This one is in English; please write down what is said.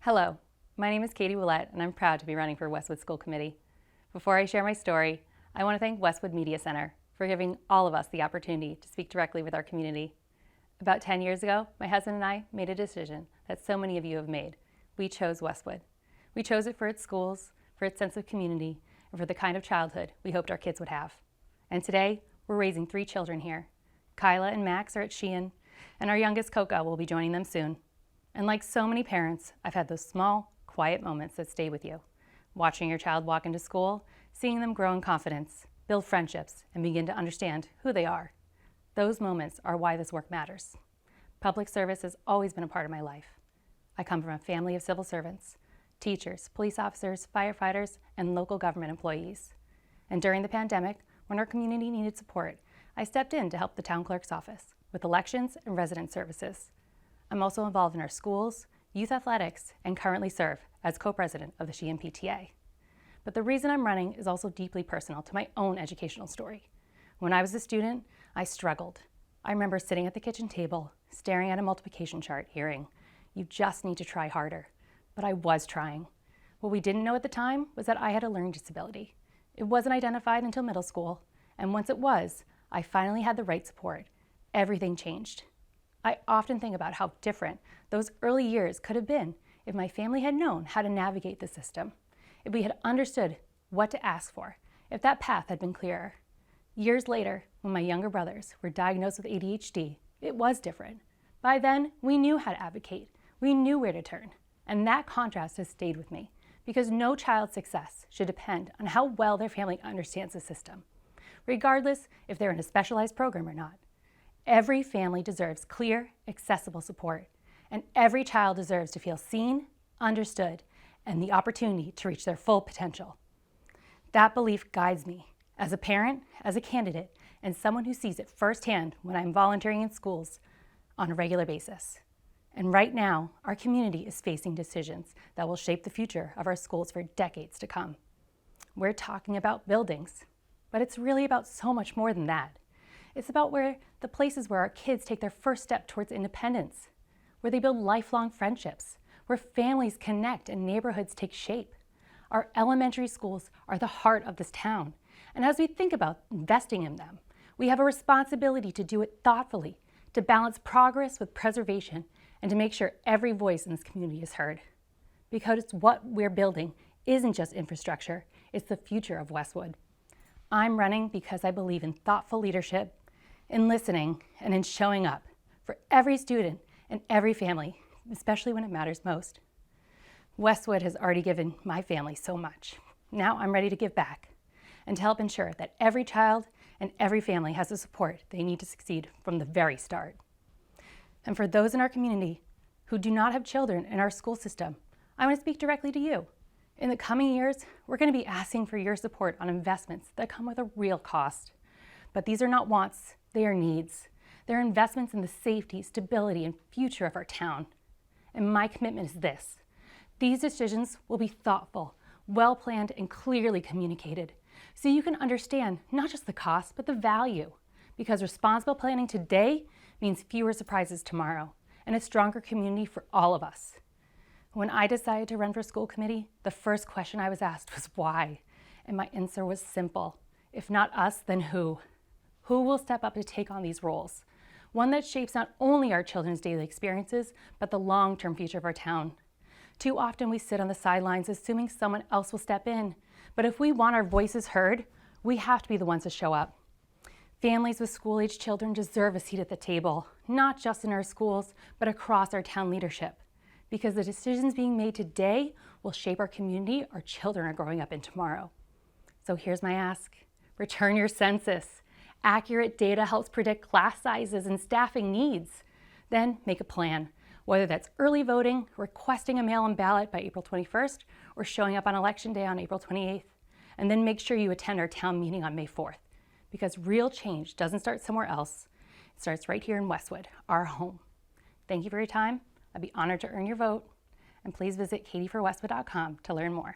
Hello, my name is Katie Willette, and I'm proud to be running for Westwood School Committee. Before I share my story, I want to thank Westwood Media Center for giving all of us the opportunity to speak directly with our community. About 10 years ago, my husband and I made a decision that so many of you have made. We chose Westwood. We chose it for its schools, for its sense of community, and for the kind of childhood we hoped our kids would have. And today, we're raising 3 children here. Kyla and Max are at Sheehan, and our youngest, Coca, will be joining them soon. And like so many parents, I've had those small, quiet moments that stay with you. Watching your child walk into school, seeing them grow in confidence, build friendships, and begin to understand who they are. Those moments are why this work matters. Public service has always been a part of my life. I come from a family of civil servants, teachers, police officers, firefighters, and local government employees. And during the pandemic, when our community needed support, I stepped in to help the town clerk's office with elections and resident services. I'm also involved in our schools, youth athletics, and currently serve as co-president of the Sheehan PTA. But the reason I'm running is also deeply personal to my own educational story. When I was a student, I struggled. I remember sitting at the kitchen table, staring at a multiplication chart, hearing, "You just need to try harder." But I was trying. What we didn't know at the time was that I had a learning disability. It wasn't identified until middle school, and once it was, I finally had the right support. Everything changed. I often think about how different those early years could have been if my family had known how to navigate the system, if we had understood what to ask for, if that path had been clearer. Years later, when my younger brothers were diagnosed with ADHD, it was different. By then, we knew how to advocate. We knew where to turn. And that contrast has stayed with me because no child's success should depend on how well their family understands the system, regardless if they're in a specialized program or not. Every family deserves clear, accessible support, and every child deserves to feel seen, understood, and the opportunity to reach their full potential. That belief guides me as a parent, as a candidate, and someone who sees it firsthand when I'm volunteering in schools on a regular basis. And right now, our community is facing decisions that will shape the future of our schools for decades to come. We're talking about buildings, but it's really about so much more than that. It's about the places where our kids take their first step towards independence, where they build lifelong friendships, where families connect and neighborhoods take shape. Our elementary schools are the heart of this town, and as we think about investing in them, we have a responsibility to do it thoughtfully, to balance progress with preservation, and to make sure every voice in this community is heard. Because what we're building isn't just infrastructure, it's the future of Westwood. I'm running because I believe in thoughtful leadership, in listening, and in showing up for every student and every family, especially when it matters most. Westwood has already given my family so much. Now I'm ready to give back and to help ensure that every child and every family has the support they need to succeed from the very start. And for those in our community who do not have children in our school system, I want to speak directly to you. In the coming years, we're going to be asking for your support on investments that come with a real cost. But these are not wants, they are needs. They're investments in the safety, stability, and future of our town. And my commitment is this. These decisions will be thoughtful, well-planned, and clearly communicated, so you can understand not just the cost, but the value. Because responsible planning today means fewer surprises tomorrow, and a stronger community for all of us. When I decided to run for school committee, the first question I was asked was why? And my answer was simple. If not us, then who? Who will step up to take on these roles? One that shapes not only our children's daily experiences, but the long-term future of our town. Too often we sit on the sidelines assuming someone else will step in. But if we want our voices heard, we have to be the ones to show up. Families with school-age children deserve a seat at the table, not just in our schools, but across our town leadership. Because the decisions being made today will shape our community our children are growing up in tomorrow. So here's my ask. Return your census. Accurate data helps predict class sizes and staffing needs. Then make a plan, whether that's early voting, requesting a mail-in ballot by April 21st, or showing up on Election Day on April 28th. And then make sure you attend our town meeting on May 4th. Because real change doesn't start somewhere else. It starts right here in Westwood, our home. Thank you for your time. I'd be honored to earn your vote. And please visit katieforwestwood.com to learn more.